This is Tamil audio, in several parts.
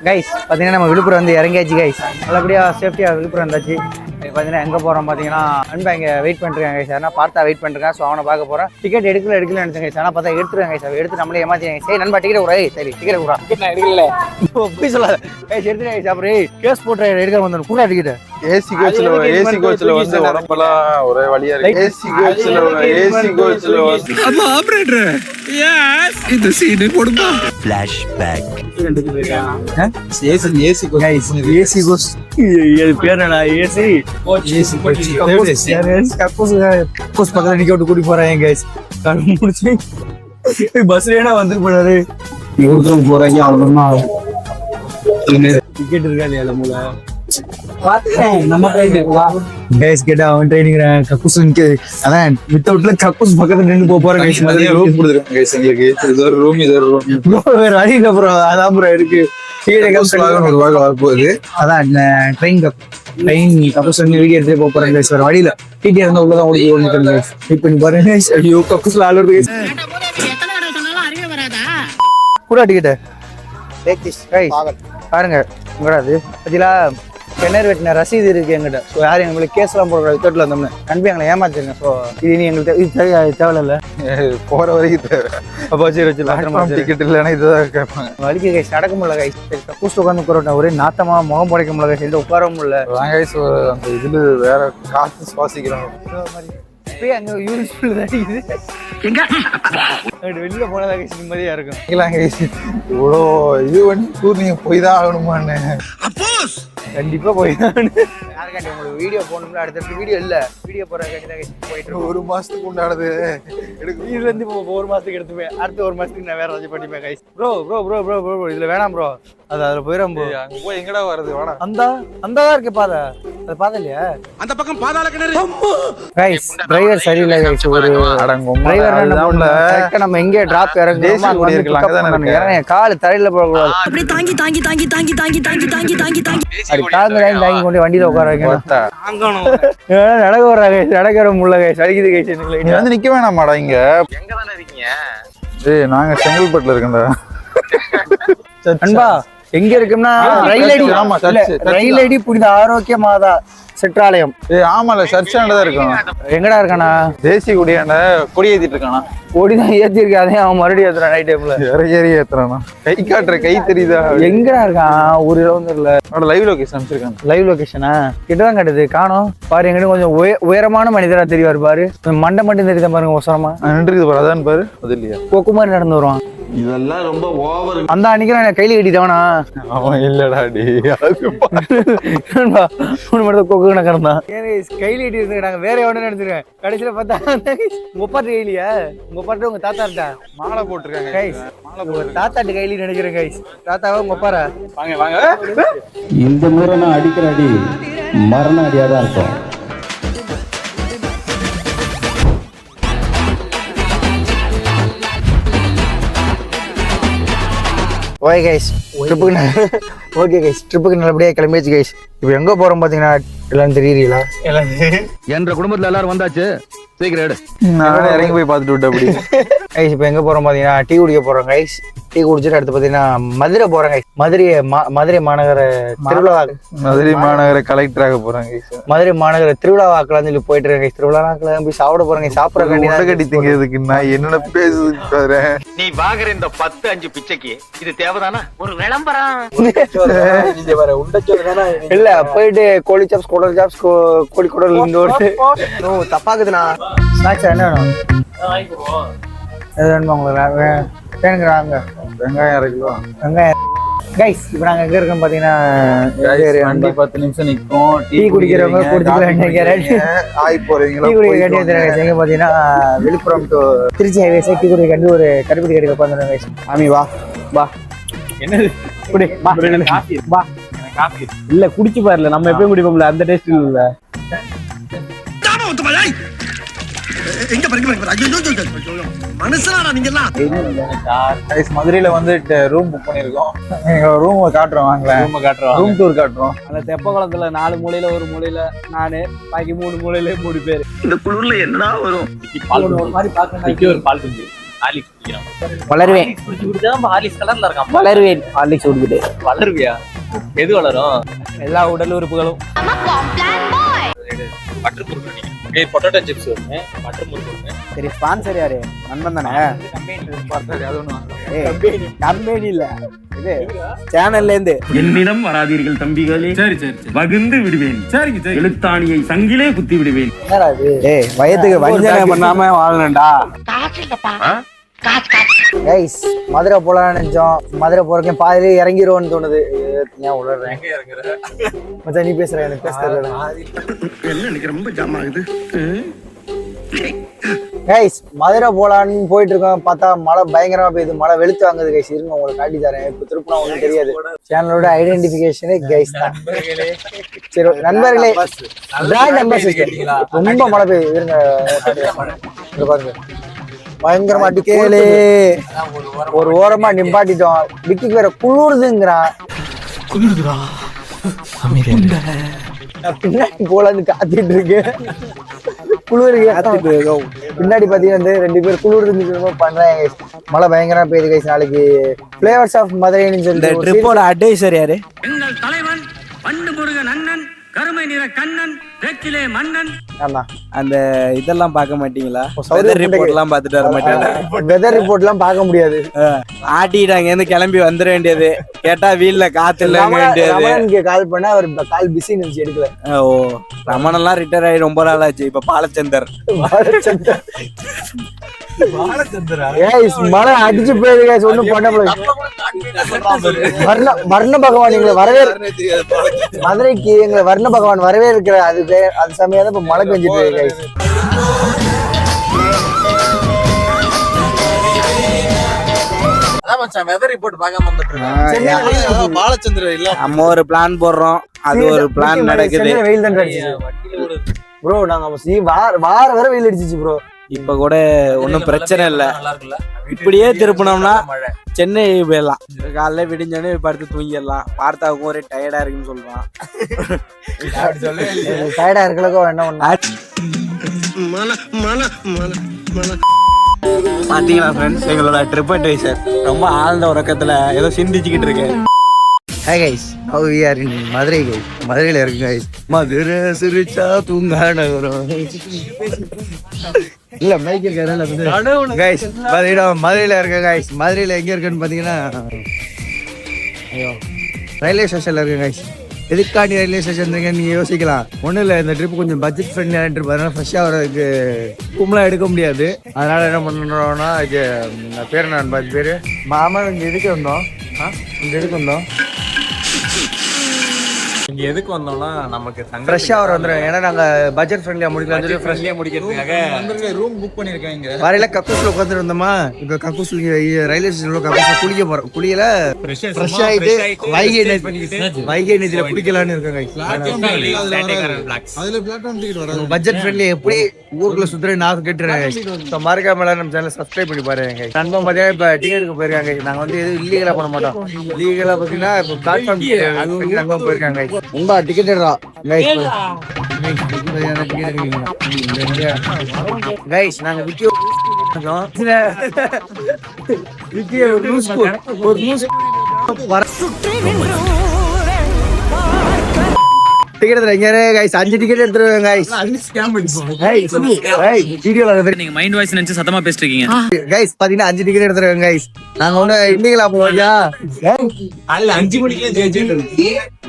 கைஸ் பார்த்தீங்கன்னா நம்ம விழுப்புரம் வந்து இறங்கியாச்சு கைஸ். நல்லபடியாக சேஃப்டியாக விழுப்புரம் இருந்தாச்சு. பார்த்தீங்கன்னா எங்கே போகிறோம் பார்த்தீங்கன்னா அன்பா இங்கே வெயிட் பண்ணிருக்காங்க கைஸ். ஆனால் பார்த்தா வெயிட் பண்ணிருக்கான். ஸோ அவனை பார்க்க போகிறேன். டிக்கெட் எடுக்கல நினைச்சேன் கைஸ். ஆனால் பார்த்தா எடுத்துருக்காங்க கைஸ். எடுத்து நம்மளே ஏமாத்திங்க. சரி நண்பா டிக்கெட் கூட சரி டிக்கெட் கூட நான் எடுக்கல போய் சொல்லாத கைஸ். எடுத்துருக்காங்க கைஸ். அப்புறம் கேஸ் போட்டு எடுக்க வந்து கூட டிக்கெட் ஏசி கோச்ல வந்து உடம்பெல்லாம் ஒரே வழியா இருக்கு. ஏசி கோச்ல அம்மா ஆபரேட்டர் எஸ் இந்த சீன் போடுமா flashback ஏசி கோச் இது பேர் என்ன ஏசி கோச் பக்கத்துல நிக்க விட்டு கூட்டி போறாங்க கைஸ். கண் முடிச்சு பஸ்ல வந்து போறாரு. இவருக்கும் போறாங்க அவ்வளவுமா டிக்கெட் இருக்கா இல்லையா மூல நம்ம கைஸ் கேட்டா அவன் ட்ரைனிங் கக்கூஸ் நிக்குது. அதான் வித்தவுட்ல கக்கூஸ் பக்கத்துல நின்று போறேன் கைஸ். மாதிரி ரூம் கொடுத்துருக்காங்க கைஸ். எங்களுக்கு இது ஒரு ரூம் வேற வழி இல்ல ப்ரோ. அதான் ப்ரோ இருக்கு போகுது. அதான் ட்ரெயின் கக்கூஸ் வந்து வீடியோ எடுத்து போறேன் கைஸ். வேற வழியில டிடி இருந்தா உள்ளதான் ஓடி ஓடிட்டு கைஸ். வெயிட் பண்ணி பாருங்க கைஸ். ஐயோ கக்கூஸ்ல ஆள் வருது கைஸ். கூட டிக்கெட் பாருங்க கூடாது பத்திலா கிணறு வெட்டின ரசீது இருக்கு எங்கிட்ட. ஸோ யாரும் எங்களுக்கு கேஸ்லாம் போடுறது தொட்டில் வந்தோம்னு நம்பி எங்களை ஏமாத்திருங்க. ஸோ இது நீ எங்களுக்கு தேவையில்ல போற வரைக்கும் தேவை. அப்போ வச்சு வச்சு டிக்கெட் இல்லைன்னா இதுதான் கேட்பாங்க. வலிக்கு கைஸ் நடக்க முடியல கைஸ். கூஸ்ட் உட்காந்து உட்கார ஒரே நாத்தமா முகம் புடைக்க முடியல கைஸ். உட்காரவும் முடியல கைஸ். அந்த இதுல வேற காற்று சுவாசிக்கிறோம். அங்க யூஸ்ஃபுல் தான் இது வெளியில போனதா கைஸ் நிம்மதியா இருக்கும். இவ்வளோ இது பண்ணி டூர் நீங்க போய் தான் ஆகணுமான்னு கண்டிப்பா போய் யாருக்காண்டி உங்களுக்கு வீடியோ போகணும்ல. அடுத்தடுத்து வீடியோ இல்ல வீடியோ போறதுக்காண்டி போயிட்டு ஒரு மாசத்துக்கு உண்டானது இதுல இருந்து ஒரு மாசத்துக்கு எடுத்துப்பேன். அடுத்த ஒரு மாசத்துக்கு நான் வேற ராஜி பண்ணிப்பேன் guys. Bro bro bro bro bro இதுல வேணாம் ப்ரோ. அது அதுல போயிடும் ப்ரோ. அங்க போய் எங்கடா வருது வாடா. அந்ததான் இருக்கு பாதை. அது பாதை இல்லையா அந்த பக்கம் பாதாள கிணறு கைஸ். டிரைவர் சரியில்லை கைஸ். ஒரு டிரைவர் நம்ம எங்க டிராப் இறங்குறோமோ என் கால் தரையில போடக்கூடாது. அப்படியே தாங்கி தாங்கி தாங்கி தாங்கி தாங்கி தாங்கி தாங்கி தாங்கி தாங்கி தாங்கி கொண்டு வண்டியில உட்கார வைக்கணும். நடக்க வர்றாங்க நடக்கிற முள்ள கைஸ். அடிக்குது கைஸ். நீ வந்து நிக்க வேணாமாடா இங்க. எங்க தானே இருக்கீங்க? ஏய் நாங்க செங்கல்பட்டுல இருக்கோம்டா. அன்பா எங்க இருக்கும்னா ரயில் ஐடி புனித ஆரோக்கிய மாதா சிற்றாலயம். ஆமால சர்ச்சாண்டதான் இருக்கும். எங்கடா இருக்கானா? தேசிய கொடியாண்ட கொடி ஏத்திட்டு இருக்கானா? கொடிதான் ஏத்தி இருக்கு. அதே அவன் மறுபடியும் ஏத்துறான் நைட் டைம்ல. ஏறி ஏத்துறானா? கை காட்டுற கை தெரியுதா? எங்கடா இருக்கான்? ஒரு இடம் இல்ல. அவனோட லைவ் லொகேஷன் அனுப்பிச்சிருக்காங்க. லைவ் லொகேஷனா கிட்டதான் காட்டுது. காணோம் பாரு. எங்கிட்ட கொஞ்சம் உயரமான மனிதரா தெரிவாரு பாரு. மண்டை மட்டும் தெரியுதா பாருங்க. ஒசரமா நின்றுக்குது பாரு. அதான் பாரு. அது இல்லையா கொக்கு மாதிரி நடந்து வருவான். இதெல்லாம் ரொம்ப ஓவர். அந்த அன்னைக்கு நான் கையில கட்டிட்டவனா? அவன் இல்லடா டி. மட்டும் கொக்கு கணக்கிறந்தான். கையில கட்டி இருந்து நாங்க வேற எவனு நினைச்சிருக்கேன். கடைசியில பார்த்தா உங்க ஒப்பாட்டு கையிலையா? உங்க ஒப்பாட்டு உங்க தாத்தாட்டா மாலை போட்டிருக்காங்க கைஸ். தாத்தாட்டு கையில நினைக்கிறேன் கைஸ். தாத்தாவா உங்க ஒப்பாரா? வாங்க வாங்க. இந்த முறை நான் அடிக்கிற அடி மரண அடியா தான் இருக்கும். ஓகே கைஸ் ஓகே கைஸ் ட்ரிப்புக்கு நல்லபடியாக கிளம்பியாச்சு கைஸ். இப்போ எங்கே போகிறோம் பார்த்தீங்கன்னா எல்லாரும் தெரியுறீங்களா? என்ற குடும்பத்துல எல்லாரும் வந்தாச்சு. சீக்கிரம் எடு. நான் இறங்கி போய் பார்த்துட்டு விட்டேன் அப்படி கைஸ். இப்போ எங்கே போகிறோம் பார்த்தீங்கன்னா டீ குடிக்க போகிறோம் கைஸ். டீ குடிச்சிட்டு அடுத்து பார்த்தீங்கன்னா மதுரை போகிறோம் கைஸ். மதுரை மாநகர திருவிழா. மதுரை மாநகர கலெக்டராக போறாங்க கைஸ். மதுரை மாநகர திருவிழா வாக்கெல்லாம் சொல்லி போயிட்டு இருக்கேன் கைஸ். திருவிழா வாக்கெல்லாம் போய் சாப்பிட போகிறேன் கைஸ். சாப்பிட்ற கட்டி திங்கிறதுக்கு நான் என்னென்ன பேசுதுன்னு பாரு. நீ வாங்குற இந்த 10-5 பிச்சைக்கு இது தேவைதானா? ஒரு விளம்பரம் இல்ல போயிட்டு கோழி சாப்ஸ் குடல் சாப்ஸ் கோழி குடல் இந்த ஒரு தப்பாக்குதுண்ணா. ஸ்நாக்ஸ் என்ன வேணும்? எது வேணுமா உங்களுக்கு? வேணுங்கிறாங்க. வெங்காயம் 1/2 கிலோ. வெங்காயம் கைஸ். இப்போ நாங்கள் எங்கே இருக்கோம் பார்த்தீங்கன்னா வண்டி 10 நிமிஷம் நிற்கும். டீ குடிக்கிறவங்க குடிச்சுக்கலாம். ஆய் போறீங்களா? டீ குடிக்க கட்டி எங்கே பார்த்தீங்கன்னா Villupuram to Tiruchi highways tea குடிக்க கட்டி ஒரு கருப்பட்டி கடைக்கு உட்காந்துருங்க கைஸ். ஆமி வா வா. என்னது குடி வா. இல்ல குடிச்சு பாருல. நம்ம எப்பயும் குடிப்போம்ல அந்த டேஸ்ட் இல்ல. மதுரையில வந்து ரூம் புக் பண்ணிருக்கோம். ரூம் காட்டுறோம். வாங்கலாம். ரூம் டூர் காட்டுறோம். அந்த தெப்ப குளத்துல 4 மூலையில ஒரு மூலையில நானு பாக்கி 3 மூலையில 3 பேர். இந்த குளிர்ல என்னடா வரும்? ஒரு மாதிரி பாக்கணும். ஒரு பால் குஞ்சு ஹார்லிக்ஸ் குடிக்கிறான். வளருவேன் குடிச்சு குடிச்சாதான் ஹார்லிக்ஸ் கலர்ல இருக்கான். வளருவேன் ஹார்லிக்ஸ் குடிக்கிட்டு. வளருவியா? எது வளரும்? எல்லா உடல் உறுப்புகளும். பட்டர் முறுக்கு நினைக்கிறேன். பொட்டேட்டோ சிப்ஸ் ஒன்று, பட்டர் முறுக்கு ஒன்று. சரி ஸ்பான்சர் யாரு? நண்பன் தானே? கம்பெனி இல்ல இது சேனல்ல இருந்து. என்னிடம் வராதீர்கள் தம்பிகளே. சரி சரி வகுந்து விடுவேன். சரிங்க சரி. எழுத்தாணியை சங்கிலே குத்தி விடுவேன். என்னடா இது? ஏய் வயத்துக்கு வஞ்சனை பண்ணாம வாழணும்டா. கைஸ் மதுரை போலாம்னு நினைச்சோம். மதுரை போறதுக்கு பாதியிலே இறங்கிடுவோம்னு தோணுது. ஏன் உளறேன்? மச்சான் நீ பேசுற, எனக்கு பேச தெரியல. எல்லாம் எனக்கு ரொம்ப ஜாம் ஆகுது. கைஸ் மதுரை போலான்னு போயிட்டு இருக்கோம். பார்த்தா மழை பயங்கரமா பெய்யுது. மழை வெளுத்து வாங்குது கைஸ். இருங்க உங்களுக்கு காட்டி தரேன். இப்ப திருப்பினா ஒன்றும் தெரியாது. சேனலோட ஐடென்டிபிகேஷனே கைஸ் தான். சரி நண்பர்களே, பிராண்ட் அம்பாசிடர். ரொம்ப மழை பெய்யுது. இருங்க பாருங்க பயங்கரமா டிக்கேலே ஒரு ஓரமா நிப்பாட்டிட்டோம். டிக்கிக்கு வேற குளிருதுங்கிறான். பின்னாடி போலான்னு காத்திட்டு இருக்கு. குளிருக்கு காத்திட்டு இருக்கோம். பின்னாடி பாத்தீங்கன்னா 2 பேர் குளிர்ந்து பண்றாங்க. மழை பயங்கரமா பெய்யுது கைஸ். நாளைக்கு ஃபிளேவர்ஸ் ஆஃப் மதுரைன்னு சொல்லி ட்ரிப்போட அட்வைசர் யாரு? எங்கள் தலைவன் பண்டு முருகன் அண்ணன், கருமை நிற கண்ணன், வேக்கிலே மன்னன். ஆமா அந்த இதெல்லாம் பார்க்க மாட்டீங்களா? வெதர் ரிப்போர்ட் எல்லாம் பார்த்துட்டு வர மாட்டாங்க. வெதர் ரிப்போர்ட் எல்லாம் பார்க்க முடியாது. ஆட்டிட்டாங்க இருந்து கிளம்பி வந்துட வேண்டியது. கேட்டா வீல்ல காத்து இல்லங்க வேண்டியது. கால் பண்ணா அவர் கால் பிஸி நினைச்சு எடுக்கல. ஓ ரமணன் எல்லாம் ரிட்டையர் ஆகி ரொம்ப நாள் ஆச்சு. இப்ப பாலச்சந்தர் மழை அடிச்சு போயிரு கைஸ். ஒண்ணும் பண்ண முடியாது. வர்ண பகவான் எங்களை மதுரைக்கு எங்களை வர்ண பகவான் வரவே இருக்கிற அது சமயம் தான் இப்ப மழை பெஞ்சிட்டு இருக்கு கைஸ். நம்ம ஒரு பிளான் போடுறோம், அது ஒரு பிளான் நடக்குது. வெயில் தான் ப்ரோ. நாங்க வார வர வெயில் அடிச்சிச்சு ப்ரோ. இப்ப கூட ஒன்னும் பிரச்சனை இல்ல. இப்படியே திருப்பினோம்னா சென்னை போயிடலாம். காலைல விடிஞ்சோடனே படுத்து தூங்கிடலாம். பார்த்தாவுக்கும் ஒரே டயர்டா இருக்குன்னு சொல்றான். டயர்டா இருக்கலக்கோ என்ன ஒண்ணு. பாத்தீங்களா ஃப்ரெண்ட்ஸ், எங்களோட ட்ரிப் அட்வைசர் ரொம்ப ஆழ்ந்த உறக்கத்துல ஏதோ சிந்திச்சுக்கிட்டு இருக்கேன். Hi guys, how we are in Madurai guys. மதுரையில இருக்கு guys. மதுரை சிரிச்சா தூங்கானவரும். இல்ல மைக் இருக்கறனால வந்து guys பாத்தீங்கன்னா மதுரையில இருக்க guys. மதுரையில எங்க இருக்குன்னு பாத்தீங்கன்னா ரயில்வே ஸ்டேஷன்ல இருக்கு guys. எதுக்காண்டி ரயில்வே ஸ்டேஷன் நீங்க யோசிக்கலாம். ஒன்றும் இல்லை, இந்த ட்ரிப் கொஞ்சம் பட்ஜெட் ஃப்ரெண்ட்லியான ட்ரிப். அதனால ஃப்ரெஷ்ஷாக வரதுக்கு ரூம்லாம் எடுக்க முடியாது. அதனால என்ன பண்ணுறோம்னா இது பேர் நான் பேர் மாமா இங்கே எதுக்கு வந்தோம்? இங்கே எதுக்கு வந்தோம்? இங்க எதுக்கு வந்தோம்னா நமக்கு ஃப்ரெஷ்ஷாக வர வந்துடும். ஏன்னா நாங்கள் பட்ஜெட் ஃப்ரெண்ட்லியாக முடிக்கலாம் சொல்லி ஃப்ரெஷ்லியாக முடிக்கிறதுக்காக ரூம் புக் பண்ணியிருக்காங்க. வரையில கக்கூஸில் உட்காந்துட்டு வந்தோமா. இப்போ கக்கூஸில் ரயில்வே ஸ்டேஷனில் கக்கூஸில் குளிக்க போகிறோம். குளியல ஃப்ரெஷ் ஆகிட்டு வைகை நதியில் குளிக்கலான்னு இருக்காங்க. பட்ஜெட் ஃப்ரெண்ட்லி எப்படி ஊருக்குள்ள சுத்துற நான் கேட்டுறேன். மறக்காம நம்ம சேனல் சப்ஸ்கிரைப் பண்ணி பாருங்க. நண்பன் பார்த்தீங்கன்னா இப்போ டிக்கெட் எடுக்க போயிருக்காங்க. நாங்கள் வந்து எதுவும் இல்லீகலாக பண்ண மாட்டோம். லீகலாக பார்த்தீங்கன்னா இப்போ பிளாட்ஃபார்ம் நண்பன் போயிருக்காங்க. உங்க டிக்கெட் எடுறா கைஸ். நாங்க விக்கியோ டிக்கெட் எடுத்துறீங்க கைஸ். 5 டிக்கெட் எடுத்துருவேன் கைஸ். நீங்க மைண்ட் வாய்ஸ் நினைச்சு சத்தமா பேசிட்டு இருக்கீங்க கைஸ். பாத்தீங்கன்னா 5 டிக்கெட் எடுத்துருவேன் கைஸ். நாங்க ஒண்ணு இன்னைக்கு போவோம்யா. அல்ல 5 மணிக்கு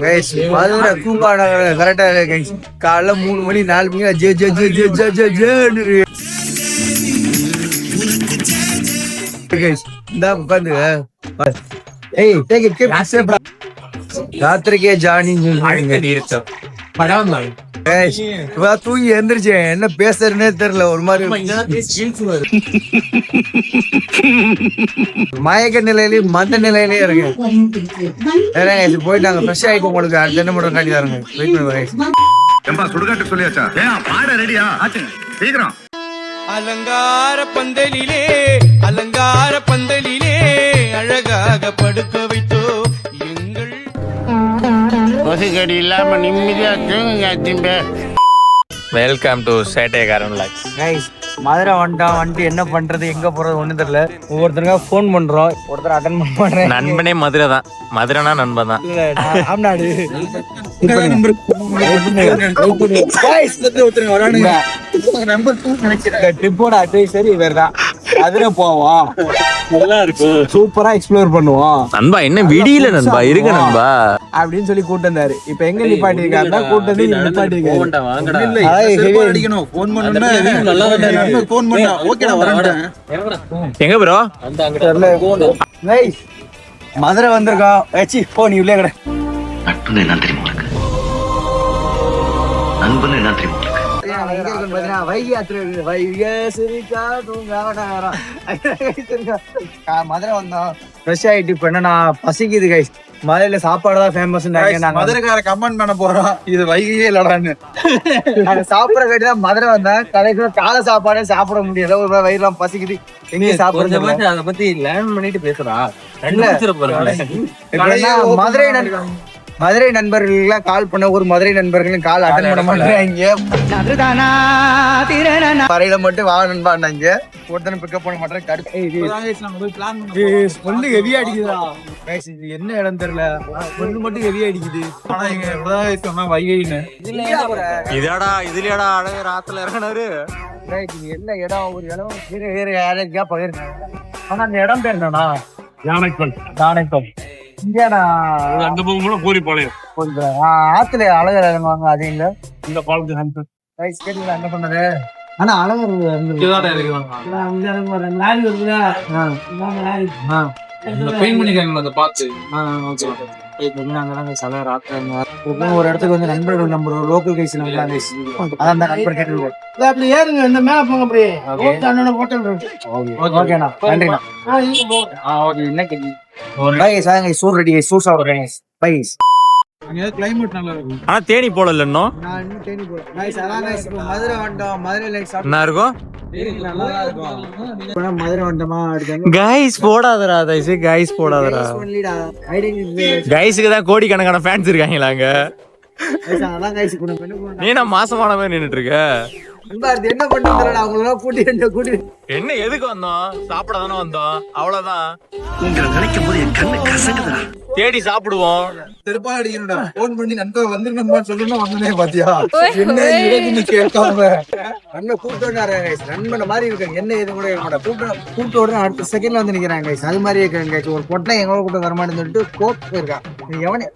கைஸ் மதுரை கூப்பாடு கரெக்டா கைஸ். காலைல 3 மணி 4 மணி ஜே ஜே ஜே ஜே ஜே ஜே ஜே கைஸ். இந்த உட்காந்து ஏய் டேக் இட் கீப் சேஃப் ராத்திரிக்கே ஜானி படம் தூங்கி எந்திரிச்சேன். என்ன பேசுறேன்னே தெரியல. ஒரு மாதிரி மயக்க நிலையிலயும் மந்த நிலையிலயும் இருக்கு. போயிட்டு நாங்க ஃப்ரெஷ் ஆயிட்டு உங்களுக்கு அடுத்த என்ன மட்டும் காட்டி தருங்க. வெயிட் பண்ணுங்க. சுடுகாட்டு சொல்லியாச்சா? பாட ரெடியா? சீக்கிரம். அலங்கார பந்தலிலே அலங்கார பந்தலிலே அழகாக படுக்க வைத்தோ எங்கள் கொசுக்கடி இல்லாம நிம்மதியா தூங்குங்க. Welcome to Settaikaran vlogs. Guys Madurai வந்துட்டு என்ன பண்றது எங்க போறது ஒண்ணும் தெரியல. ஒவ்வொருத்தருக்கா ஃபோன் பண்றோம், ஒருத்தர் அட்டன் பண்ண மாட்டேன். நண்பனே மதுரை தான், மதுரைனா நண்பன் தான். ஆம்நாடு ட்ரிப்போட அட்வைசர் இவர் தான். அதுல போவோம், நல்லா இருக்கும், சூப்பரா எக்ஸ்ப்ளோர் பண்ணுவோம் நண்பா. என்ன விடியல நண்பா, இருக்க நண்பா அப்படின்னு சொல்லி கூட்டு வந்தாரு. இப்ப எங்க நிப்பாட்டி இருக்காருன்னா கூட்டு வந்து நிப்பாட்டி இருக்காரு. எங்க ப்ரோ? மதுரை வந்திருக்கோம். ஏச்சி போ, நீ உள்ளே கடை. நட்புன்னு என்ன தெரியுமா உனக்கு? நண்பன்னு என்ன தெரியுமா உனக்கு? மதுரை வந்தோம், ஃப்ரெஷ் ஆயிட்டு இப்ப என்ன பசிக்குது கைஸ். மதுரையில சாப்பாடு தான் ஃபேமஸ். மதுரைக்கார கமெண்ட் பண்ண போறோம், இது வைகையே இல்லடான்னு. நாங்க சாப்பிட கேட்டு தான் மதுரை வந்தேன். கடைசியில காலை சாப்பாடே சாப்பிட முடியல, ஒரு வயிறுலாம் பசிக்குது. எங்க சாப்பிடுறது அதை பத்தி லேர்ன் பண்ணிட்டு பேசுறா. மதுரை நண்பர்களுக்கு கால் பண்ண, ஒரு மதுரை நண்பர்களும் கால் அட்டன் பண்ண மாட்டேங்க. வரையில மட்டும் வா நண்பாங்க, ஒருத்தனை பிக்கப் பண்ண மாட்டேன். பொண்ணு ஹெவியா அடிக்குதா? என்ன இடம் தெரியல, பொண்ணு மட்டும் ஹெவியா அடிக்குது. ஆனா எங்க சொன்னா வைகைன்னு இதடா இதுலடா அழகர் ஆத்துல இறங்கினாரு. என்ன இடம், ஒரு இடம் வேற யாரைக்கா பகிர்ந்தேன். ஆனா அந்த இடம் பேர் என்னன்னா யானைக்கல். இங்கேடா அந்த பக்கம் பூரி பாளையம் கொஞ்சம் ஆத்துல அழகர் இறங்குவாங்க. அது இல்ல இந்த பாலத்து கேட்டீங்களா என்ன பண்ணது? ஆனா அழகர் ஒரு இடத்துக்கு வந்து நண்பர்கள் நம்பர் லோக்கல் கைஸ் அதான் நண்பர் கேட்டு அப்படி ஏறுங்க. இந்த மேல போங்க, அப்படியே ஹோட்டல் இருக்கு. ஓகேண்ணா, நன்றிண்ணா. சூர் ரெடி, சூர் சாப்பிடுறேன். கிளைமேட் நல்லா இருக்கும். ஆனா தேனி போல இல்ல இன்னும். நான் இன்னும் தேனி போறேன். மதுரை வந்துட்டோம். மதுரை லைக் என்ன இருக்கும் மதுரை வந்துட்டோமா? கைஸ் போடாதடா, தைஸ் கைஸ் போடாதடா. கைஸுக்கு தான் கோடிக்கணக்கான ஃபேன்ஸ் இருக்காங்களா அங்க. நீ என்ன மாசமான மாதிரி நின்னுட்டு இருக்க? என்ன பண்றது? அவங்களெல்லாம் கூட்டி என்ன எதுக்கு வந்தோம்? சாப்பிட தானே வந்தோம், அவ்வளவுதான். உங்களை நினைக்கும் போது என் கண்ணு கசங்குதுடா. தேடி சாப்பிடுவோம். செருப்பா அடிக்கணும்டா. போன் பண்ணி நண்பர் வந்துருக்கணுமா சொல்லணும், வந்தனே பாத்தியா? என்ன நீ கேட்காம நண்பன் கூப்பிட்டு நண்பன் மாதிரி இருக்காங்க. என்ன எது கூட இருக்க மாட்டேன். கூப்பிட்டு உடனே அடுத்த செகண்ட்ல வந்து நிக்கிறாங்க. அது மாதிரி இருக்காங்க. ஒரு பொட்டை எங்களோட கூட்டம் வரமாட்டேன்னு சொல்லிட்டு கோப்பு இருக்கான். எவனே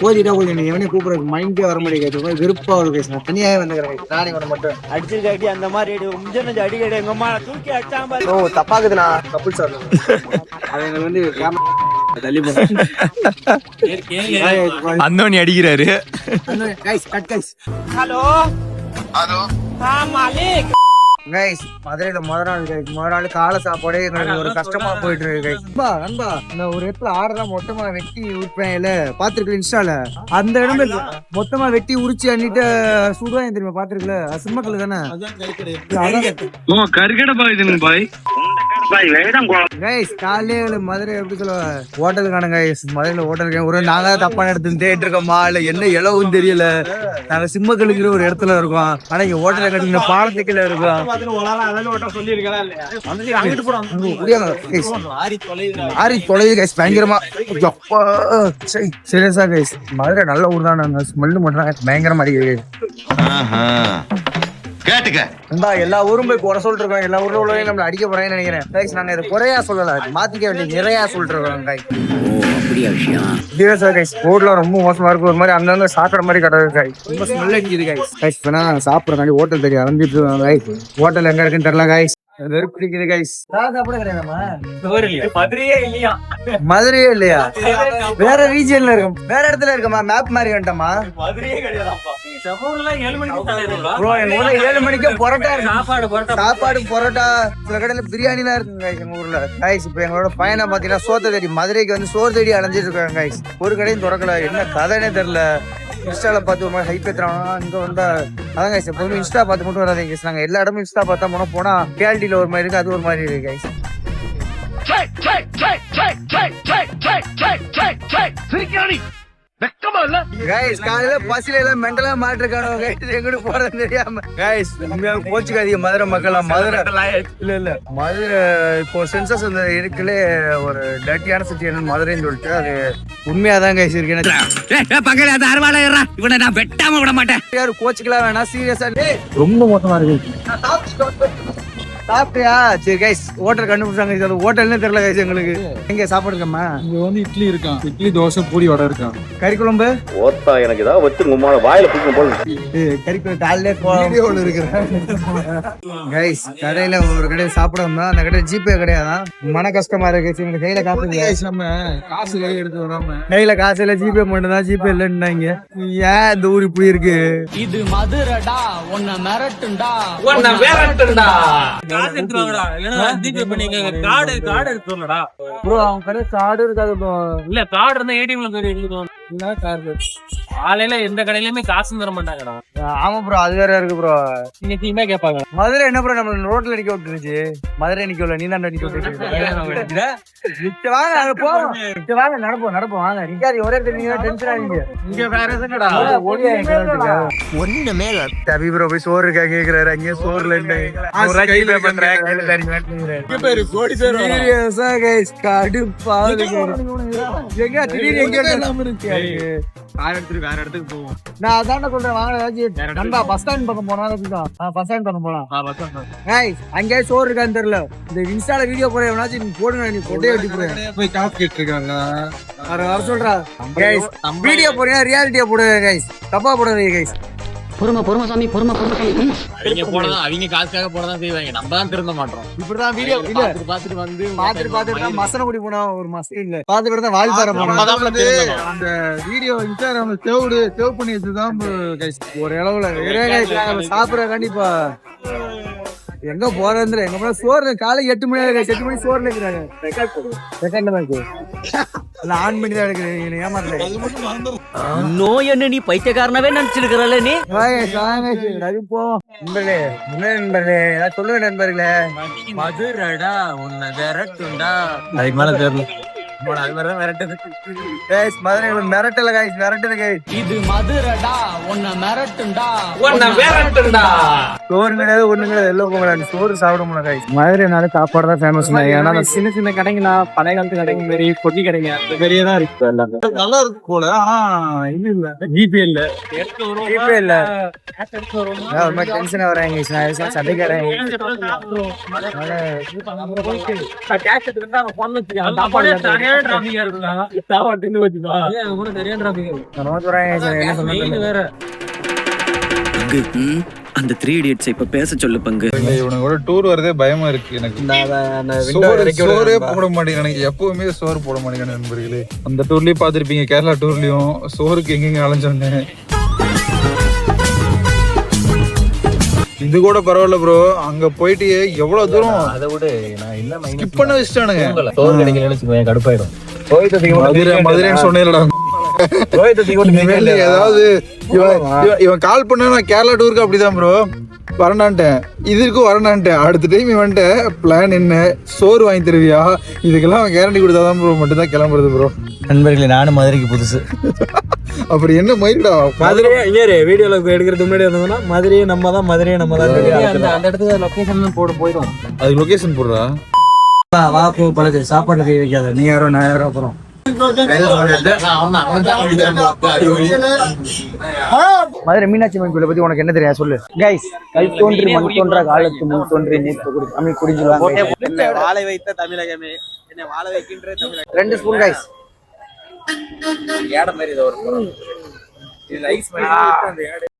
போதிட்டா போய் எவனே கூப்பிடுறது மைண்டே வர மாட்டேங்குது. விருப்பம் ஒரு பேசுறேன். தனியாவே வந்துக்கிறேன். நானே கூட மட்டும் அடிச்சிருக்காட்டி அந்த மாதிரி அடி அடி எங்க அம்மா தூக்கி அடிச்சாம. ஓ தப்பாக்குதுண்ணா, கப்புள் சார். அவங்க வந்து தள்ளி அந்தோனி அடிக்கிறாரு. Hello hello Malik. கைஸ் மதுரையில முதல் நாள் காலை சாப்பாடே எங்களுக்கு ஒரு கஷ்டமா போயிட்டு இருக்கு. நண்பா இந்த ஒரு இடத்துல ஆடுறா மொத்தமா வெட்டி உரிப்பேன் பாத்துருக்கேன் இன்ஸ்டால. அந்த இடமே மொத்தமா வெட்டி உரிச்சு அண்ணிட்டு சுடுவாங்க தெரியுமா? பாத்துருக்கல, சிம்மக்கல் தானே. கருகடை பாய் பாய் கைஸ் காலையில மதுரை எப்படி சொல்ல ஹோட்டல் காணுங்க. கைஸ் மதுரையில ஹோட்டல் ஒரு நாங்க தப்பான இடத்துல தேட்டு இருக்கோமா இல்ல என்ன இளவும் தெரியல. நாங்க சிம்மக்கலுங்கிற ஒரு இடத்துல இருக்கோம். ஆனா இங்க ஹோட்டல கட்டிங்க பாலத்துக்குள்ள இருக்கோம். பயங்கரமா சீரியஸா கைஸ் மதுரை நல்ல ஊர் தான். ஸ்மெல்லு மட்டும் பயங்கரமா அடிக்குது. கேட்டுக்க எல்லா ஊரும் போய் குறை சொல்லிட்டு இருக்கோம். எல்லா ஊர்ல உள்ளவங்க நம்மள அடிக்க போறாங்கன்னு நினைக்கிறேன். கைஸ் நாங்க இதை குறையா சொல்லல, மாத்திக்க வேண்டிய நிறையா சொல்லிட்டு இருக்கோம். கைஸ் ரோட்ல ரொம்ப மோசமா இருக்கு. ஒரு மாதிரி அங்கங்க சாப்பிடுற மாதிரி கடை கைஸ். ரொம்ப ஸ்மெல் அடிக்குது கைஸ். கைஸ் இப்ப நான் சாப்பிடறேன். ஹோட்டல் தெரியும் அலைஞ்சிட்டு இருக்காங்க கைஸ். ஹோட்டல் எங்க இருக்குன்னு தெரியல கைஸ். வெறுப்பிடிக்குது கைஸ். மதுரையே இல்லையா? வேற ரீஜியன்ல இருக்கும், வேற இடத்துல இருக்குமா? மேப் மாதிரி வந்துட்டோமா? ப்ரோ எங்க ஊர்ல 7 மணிக்கு பரோட்டா சாப்பாடு பரோட்டா, சில கடையில பிரியாணி எல்லாம் இருக்குங்க கைஸ் எங்க ஊர்ல. கைஸ் இப்ப எங்களோட பயணம் பாத்தீங்கன்னா சோத்த தேடி மதுரைக்கு வந்து சோறு தேடி அலைஞ்சிட்டு இருக்காங்க கைஸ். ஒரு கடையும் திறக்கல, என்ன கதைனே தெரியல. இன்ஸ்டால பார்த்து ஒரு மாதிரி ஹைப் ஏத்துறாங்க. இங்க வந்தா அதான் கைஸ் எப்பவுமே இன்ஸ்டா பார்த்து மட்டும் வராதீங்க கைஸ். நாங்க எல்லா இடமும் இன்ஸ்டா பார்த்தா போனா குவாலிட்டியில ஒரு மாதிரி இருக்கு, அது ஒரு மாதிரி இருக்கு கைஸ். கைஸ் காலையில பஸ்ல எல்லாம் மென்டலா மாட்டிருக்கானோ கைஸ் எங்கிட்டு போறது தெரியாம கைஸ் கோச்சுக்காதீங்க மதுரை மக்கள் மதுரை இல்ல மதுரை இப்போ சென்சஸ் அந்த இருக்குல்ல ஒரு டர்ட்டியான சிட்டி என்ன மதுரைன்னு சொல்லிட்டு அது உண்மையாதான் கைஸ் இருக்கு பக்கத்துல அறுவாளை இவனை நான் வெட்டாம விட மாட்டேன். யாரும் கோச்சுக்கலாம் வேணாம் சீரியஸா ரொம்ப மோசமா இருக்கு. சாப்பிட்டியா? சரி கைஸ் ஹோட்டல் கண்டுபிடிச்சாங்க. ஹோட்டல்னே தெரியல கைஸ் எங்களுக்கு. எங்க சாப்பிடுங்கம்மா? இங்க வந்து இட்லி இருக்கான், இட்லி தோசை பூரி வடை இருக்கான். கறி குழம்பு ஓத்தா எனக்கு ஏதாவது வச்சு உமால வாயில தூக்கும் போல கறி குழம்பு காலையில வீடியோல இருக்கிறேன் கைஸ். கடையில ஒரு கடையில சாப்பிடணும்னா அந்த கடையில ஜிபே கிடையாதான். மன கஷ்டமா இருக்கு. எங்க கையில காசு நம்ம காசு கையை எடுத்து வராம கையில காசு இல்ல, ஜிபே மட்டும் தான். ஜிபே இல்லைன்னாங்க. ஏன் இந்த ஊர் இப்படி இருக்கு? இது மதுரடா உன்னை மிரட்டுண்டா காசு எடுத்து வாங்கடா. இல்லனா ஜிபே பண்ணீங்க. கார்டு எடுத்து வரலடா. ப்ரோ அவன் கடை கார்டு இருக்காது ப்ரோ. இல்ல கார்டு இருந்தா ஏடிஎம்ல போய் எடுத்துக்கோ. இல்ல கார்டு ஆலையில எந்த கடையிலயுமே காசு தர மாட்டாங்கடா. ஆமா ப்ரோ அது வேற இருக்கு ப்ரோ. நீங்க டீமே கேட்பாங்க. மதுரை என்ன ப்ரோ நம்ம ரோட்ல நிக்க விட்டுருச்சு. மதுரை நிக்கல, நீ தான் நிக்க விட்டுருக்க. வாங்க அங்க போவோம். வாங்க நடப்போம் வாங்க. நிக்காது ஒரே இடத்துல நீங்க டென்ஷன் ஆவீங்க. இங்க வேற எதுங்கடா? ஒண்ணு மேல தபி ப்ரோ போய் சோறு இருக்கா கேக்குறாரு. அங்கே சோறுல என்ன கையில பண்றேன். கையில தரீங்க பேரு கோடி பேர் சீரியஸா கைஸ் கடுப்பா எங்க திடீர்னு எங்க வேற இடத்துக்கு போவோம். நான் அதான சொல்றேன். வாங்க ஏதாச்சும் நண்பா பஸ் ஸ்டாண்ட் பக்கம் போனா பஸ் ஸ்டாண்ட் பக்கம் போலாம். கைஸ் அங்கே சோறு இருக்கான்னு தெரியல. இந்த இன்ஸ்டால வீடியோ போற எவனாச்சும் நீ போடுங்க. நீ கொட்டே வெட்டி போடுங்க. போய் காசு கேட்டு இருக்காங்க. வர சொல்றா கைஸ். வீடியோ போறீங்க ரியாலிட்டியா போடுங்க கைஸ். தப்பா போடாதீங்க கைஸ். பொறுமை சாமி பொறுமை அவங்க போடதான், அவங்க காசுக்காக போடதான் செய்வாங்க. நம்ம தான் திருந்த மாட்டோம். இப்படிதான் வீடியோ இல்ல பாத்துட்டு வந்து பாத்துட்டு மசனகுடி போனா ஒரு மாசம் இல்ல பாத்துட்டு தான் வாழ்பார போனா அந்த வீடியோ இன்ஸ்டாகிராம்ல சேவ் பண்ணி வச்சுதான் கைஸ். ஒரு அளவுல சாப்பிடுற கண்டிப்பா எங்க போறது எங்க போனா சோறு காலை 8 மணி 8 மணி சோறுல இருக்கிறாங்க. ஆன் பண்ணி தான் எடுக்கிறேன். ஏமாத்தல நோய் என்ன நீ பைத்தியக்காரனவே நினைச்சிருக்கிறல்ல நீ. சொல்லுங்க நண்பர்களே. மதுரடா உன்னை விரட்டுண்டா. அதுக்கு மேல தெரியல. மதுரை மிரட்டல கைஸ். மிரட்டல கைஸ். இது மதுரடா உன்னை மிரட்டுண்டா. சோறு கிடையாது ஒண்ணு கிடையாது. எல்லாம் போகலாம். சோறு சாப்பிட முடியல கைஸ். மதுரைனால சாப்பாடு தான் ஃபேமஸ். ஏன்னா சின்ன சின்ன கடைங்களா, பழைய காலத்து கடைங்க மாரி பொட்டி கடைங்க அந்த மாதிரியே தான் இருக்கு எல்லாமே. நல்லா இருக்கு போல. ஆனா இது இல்ல ஜிபே இல்ல. ஜிபே இல்ல. ஒரு மாதிரி டென்ஷனா வராங்க கைஸ். நான் சண்டைக்காரன். அந்த 3 idiots இப்ப பேச சொல்லு பங்கு. இவனுக்கு கூட டூர் வரதே பயமா இருக்கு எனக்கு. சோறே போட மாட்டேங்கிறானுங்க. எப்பவுமே சோறு போட மாட்டேங்கிறானு நண்பர்களே. அந்த டூர்லயும் பாத்திருப்பீங்க, கேரளா டூர்லயும் சோறுக்கு எங்கெங்க அலைஞ்சோன்னு. இது கூட பரவாயில்ல ப்ரோ. அங்க போயிட்டு எவ்வளவு தூரம் அதை விட நான் என்ன ஸ்கிப் பண்ண வச்சுட்டானுங்க. சோறு கிடைக்கலன்னு கடுப்பாயிடும். மதுரைன்னு சொன்னேன்டா. ஏதாவது இவன் கால் பண்ண நான் கேரளா டூருக்கு அப்படிதான் ப்ரோ வரண்டான்ட்டேன். இதுக்கும் வரண்டான்ட்டேன். அடுத்த டைம் இவன்ட்ட பிளான் என்ன, சோறு வாங்கி தருவியா, இதுக்கெல்லாம் அவன் கேரண்டி கொடுத்தாதான் ப்ரோ மட்டும்தான் கிளம்புறது ப்ரோ. நண்பர்களே நானும் மதுரைக்கு புதுசு. அப்படி என்ன மயிரிடா மதுரையே இங்கே வீடியோல எடுக்கிறது முன்னாடி இருந்ததுன்னா மதுரையே நம்ம தான் அந்த இடத்துக்கு லொகேஷன் போயிடும். அதுக்கு லொகேஷன் போடுறா. வா போ பழகு சாப்பாடு கை வைக்காத. நீ யாரோ நான் யாரோ அப்புறம் மதுரை மீனாட்சி அம்மன் கோயிலை பத்தி உனக்கு என்ன தெரியாது சொல்லு கைஸ். கல் தோன்றி மண் தோன்றா காலத்து முன் தோன்றி நீர் தமிழ் குடிஞ்சுவாங்க. வாழை வைத்த தமிழகமே என்ன வாழ வைக்கின்ற தமிழகம். 2 ஸ்பூன் கைஸ். ஏட மாதிரி இது ஒரு இது ஐஸ் மாதிரி